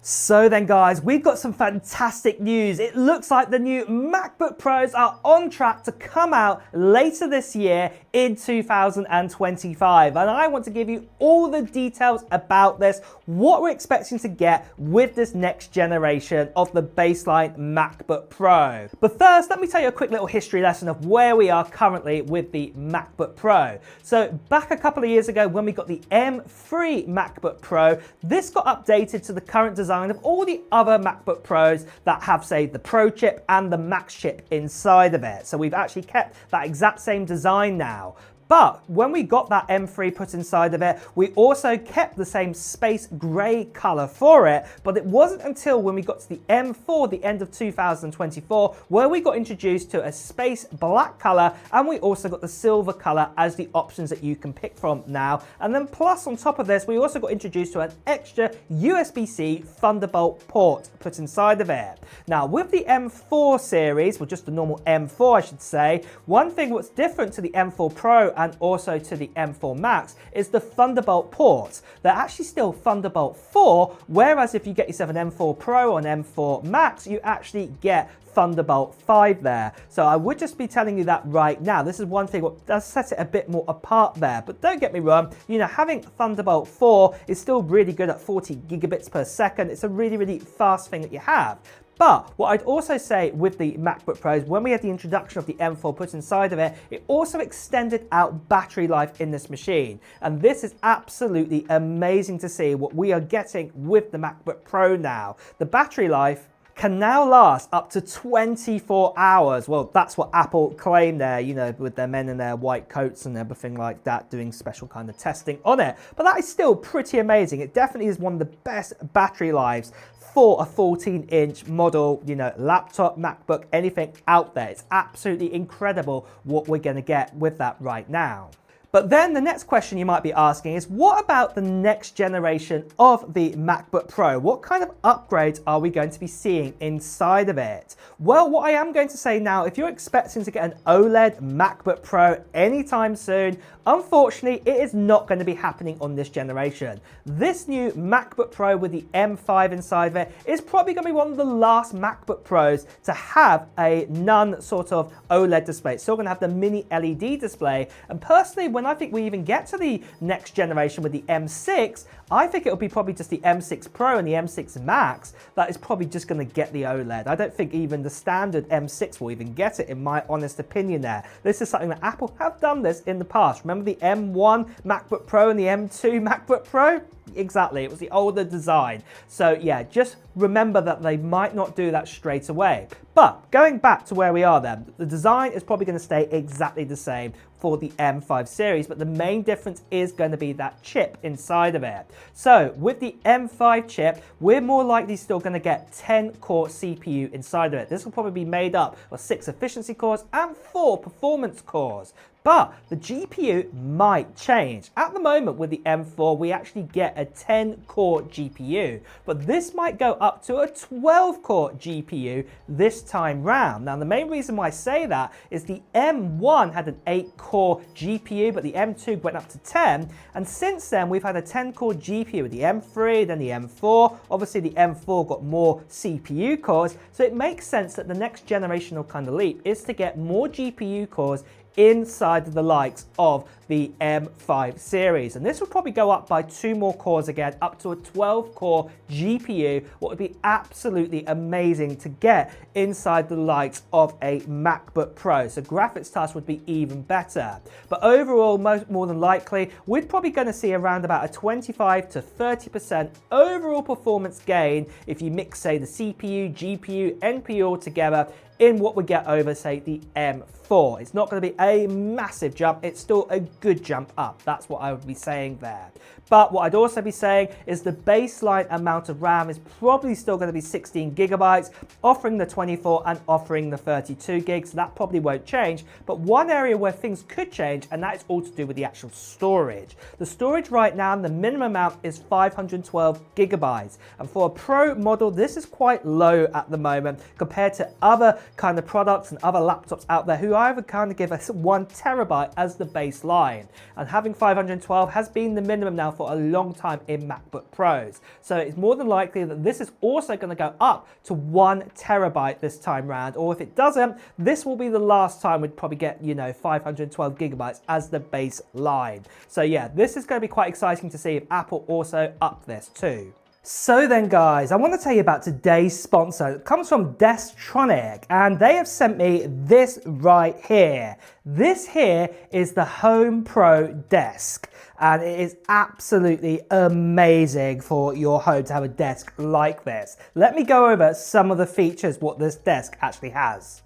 So then guys, we've got some fantastic news. It looks like the new MacBook Pros are on track to come out later this year in 2025. And I want to give you all the details about this, what we're expecting to get with this next generation of the baseline MacBook Pro. But first, let me tell you a quick little history lesson of where we are currently with the MacBook Pro. So back a couple of years ago when we got the M3 MacBook Pro, this got updated to the current design of all the other MacBook Pros that have, say, the Pro chip and the Max chip inside of it. So we've actually kept that exact same design now. But when we got that M3 put inside of it, we also kept the same space gray color for it, but it wasn't until when we got to the M4, the end of 2024, where we got introduced to a space black color, and we also got the silver color as the options that you can pick from now. And then plus on top of this, we also got introduced to an extra USB-C Thunderbolt port put inside of it. Now with the M4 series, or just the normal M4 I should say, one thing what's different to the M4 Pro and also to the M4 Max is the Thunderbolt ports. They're actually still Thunderbolt 4, whereas if you get yourself an M4 Pro or an M4 Max, you actually get Thunderbolt 5 there. So I would just be telling you that right now. This is one thing what does set it a bit more apart there. But don't get me wrong, you know, having Thunderbolt 4 is still really good at 40 gigabits per second. It's a really, really fast thing that you have. But what I'd also say with the MacBook Pros, when we had the introduction of the M4 put inside of it, it also extended out battery life in this machine. And this is absolutely amazing to see what we are getting with the MacBook Pro now. The battery life can now last up to 24 hours. Well, that's what Apple claimed there, you know, with their men in their white coats and everything like that, doing special kind of testing on it. But that is still pretty amazing. It definitely is one of the best battery lives for a 14-inch model, you know, laptop, MacBook, anything out there. It's absolutely incredible what we're going to get with that right now. But then the next question you might be asking is, what about the next generation of the MacBook Pro? What kind of upgrades are we going to be seeing inside of it? Well, what I am going to say now, if you're expecting to get an OLED MacBook Pro anytime soon, unfortunately, it is not going to be happening on this generation. This new MacBook Pro with the M5 inside of it is probably going to be one of the last MacBook Pros to have a none sort of OLED display. It's still going to have the mini LED display. And personally, when I think we even get to the next generation with the M6, I think it'll be probably just the M6 Pro and the M6 Max that is probably just going to get the OLED. I don't think even the standard M6 will even get it, in my honest opinion there. This is something that Apple have done this in the past. Remember the M1 MacBook Pro and the M2 MacBook Pro? Exactly, it was the older design. So yeah, just remember that they might not do that straight away. But going back to where we are then, the design is probably going to stay exactly the same for the M5 series, but the main difference is going to be that chip inside of it. So with the M5 chip, we're more likely still going to get 10-core CPU inside of it. This will probably be made up of 6 efficiency cores and 4 performance cores. But the GPU might change. At the moment with the M4, we actually get a 10-core GPU, but this might go up to a 12-core GPU this time round. Now, the main reason why I say that is the M1 had an 8-core GPU, but the M2 went up to 10. And since then, we've had a 10-core GPU with the M3, then the M4. Obviously, the M4 got more CPU cores, so it makes sense that the next generational kind of leap is to get more GPU cores inside of the likes of the M5 series. And this will probably go up by 2 more cores again, up to a 12-core GPU, what would be absolutely amazing to get inside the likes of a MacBook Pro. So graphics tasks would be even better. But overall, more than likely, we're probably going to see around about a 25 to 30% overall performance gain if you mix, say, the CPU, GPU, NPU all together in what we get over, say, the M4. It's not going to be a massive jump. It's still a good jump up. That's what I would be saying there. But what I'd also be saying is the baseline amount of RAM is probably still going to be 16 gigabytes, offering the 24 and offering the 32 gigs. So that probably won't change. But one area where things could change, and that is all to do with the actual storage. The storage right now, the minimum amount is 512 gigabytes. And for a Pro model, this is quite low at the moment compared to other kind of products and other laptops out there who either kind of give us 1 terabyte as the baseline. And having 512 has been the minimum now for a long time in MacBook Pros. So it's more than likely that this is also going to go up to 1 terabyte this time round. Or if it doesn't, this will be the last time we'd probably get, 512 gigabytes as the baseline. So yeah, this is going to be quite exciting to see if Apple also up this too. So then guys, I want to tell you about today's sponsor. It comes from Destronic, and they have sent me this right here. This here is the Home Pro desk, and it is absolutely amazing for your home to have a desk like this. Let me go over some of the features what this desk actually has.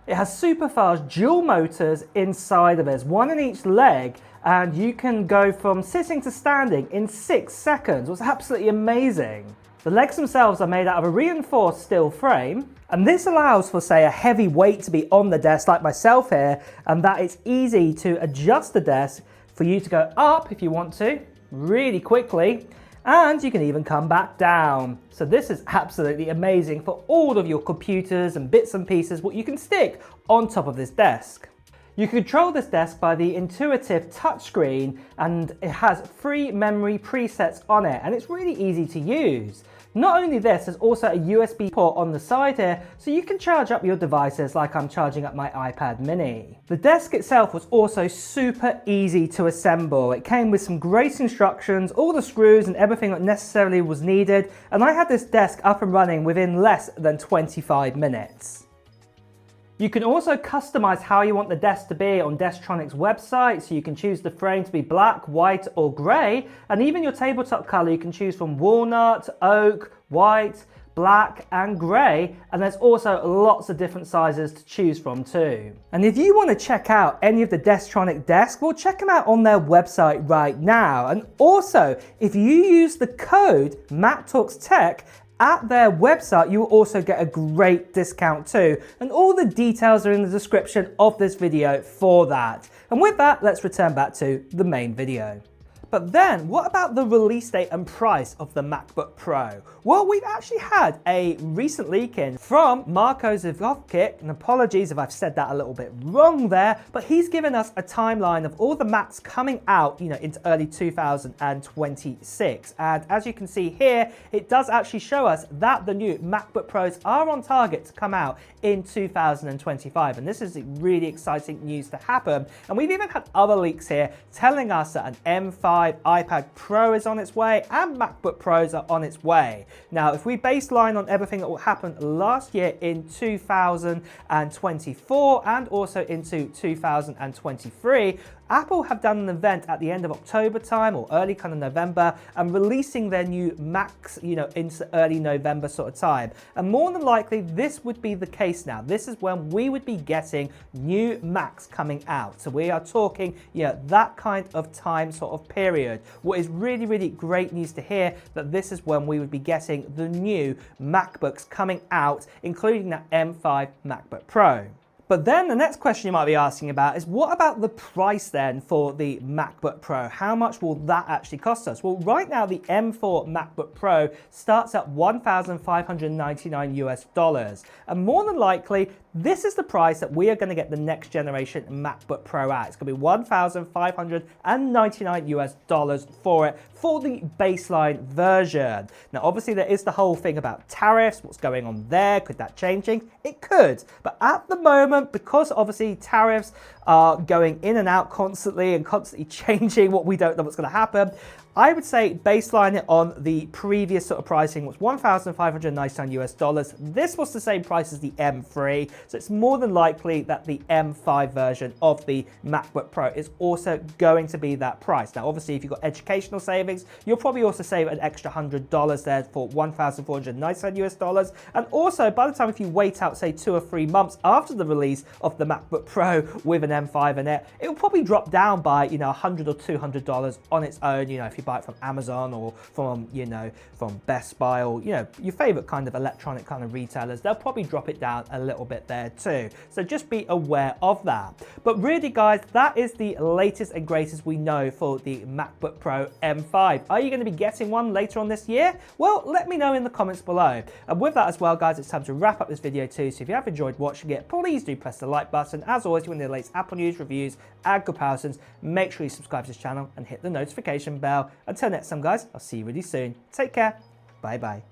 It has super fast dual motors inside of it, 1 in each leg, and you can go from sitting to standing in 6 seconds. It's absolutely amazing. The legs themselves are made out of a reinforced steel frame, and this allows for, say, a heavy weight to be on the desk like myself here, and that it's easy to adjust the desk for you to go up if you want to, really quickly, and you can even come back down. So this is absolutely amazing for all of your computers and bits and pieces what you can stick on top of this desk. You can control this desk by the intuitive touchscreen, and it has 3 memory presets on it, and it's really easy to use. Not only this, there's also a USB port on the side here, so you can charge up your devices like I'm charging up my iPad mini. The desk itself was also super easy to assemble. It came with some great instructions, all the screws and everything that necessarily was needed, and I had this desk up and running within less than 25 minutes. You can also customize how you want the desk to be on Destronic's website, so you can choose the frame to be black, white or grey, and even your tabletop colour you can choose from walnut, oak, white, black and grey, and there's also lots of different sizes to choose from too. And if you want to check out any of the Destronic desks, well, check them out on their website right now. And also, if you use the code MacTalksTech at their website, you will also get a great discount too. And all the details are in the description of this video for that. And with that, let's return back to the main video. But then, what about the release date and price of the MacBook Pro? Well, we've actually had a recent leak in from Marko Zivkovic, and apologies if I've said that a little bit wrong there, but he's given us a timeline of all the Macs coming out, into early 2026. And as you can see here, it does actually show us that the new MacBook Pros are on target to come out in 2025. And this is really exciting news to happen. And we've even had other leaks here telling us that an M5 iPad Pro is on its way and MacBook Pros are on its way. Now, if we baseline on everything that happened last year in 2024 and also into 2023, Apple have done an event at the end of October time or early kind of November and releasing their new Macs, into early November sort of time. And more than likely, this would be the case now. This is when we would be getting new Macs coming out. So we are talking, that kind of time sort of period. What is really, really great news to hear that this is when we would be getting the new MacBooks coming out, including that M5 MacBook Pro. But then the next question you might be asking about is, what about the price then for the MacBook Pro? How much will that actually cost us? Well, right now the M4 MacBook Pro starts at $1,599 US. And more than likely, this is the price that we are going to get the next generation MacBook Pro at. It's going to be $1,599 US for it, for the baseline version. Now, obviously there is the whole thing about tariffs, what's going on there, could that changing? It could, but at the moment, because obviously tariffs are going in and out constantly and constantly changing, what we don't know what's going to happen, I would say baseline it on the previous sort of pricing, was $1,599 US. This was the same price as the M3, so it's more than likely that the M5 version of the MacBook Pro is also going to be that price. Now, obviously, if you've got educational savings, you'll probably also save an extra $100 there for $1,499 US. And also, by the time if you wait out, say, 2 or 3 months after the release of the MacBook Pro with an M5 in it, it will probably drop down by, $100 or $200 on its own, if you buy it from Amazon or from, you know, from Best Buy or, you know, your favorite kind of electronic kind of retailers, they'll probably drop it down a little bit there too. So just be aware of that. But really guys, that is the latest and greatest we know for the MacBook Pro M5. Are you going to be getting one later on this year? Well, let me know in the comments below. And with that as well guys, it's time to wrap up this video too. So if you have enjoyed watching it, please do press the like button. As always, if you want the latest Apple news, reviews, and comparisons, make sure you subscribe to this channel and hit the notification bell. Until next time guys, I'll see you really soon. Take care. Bye bye.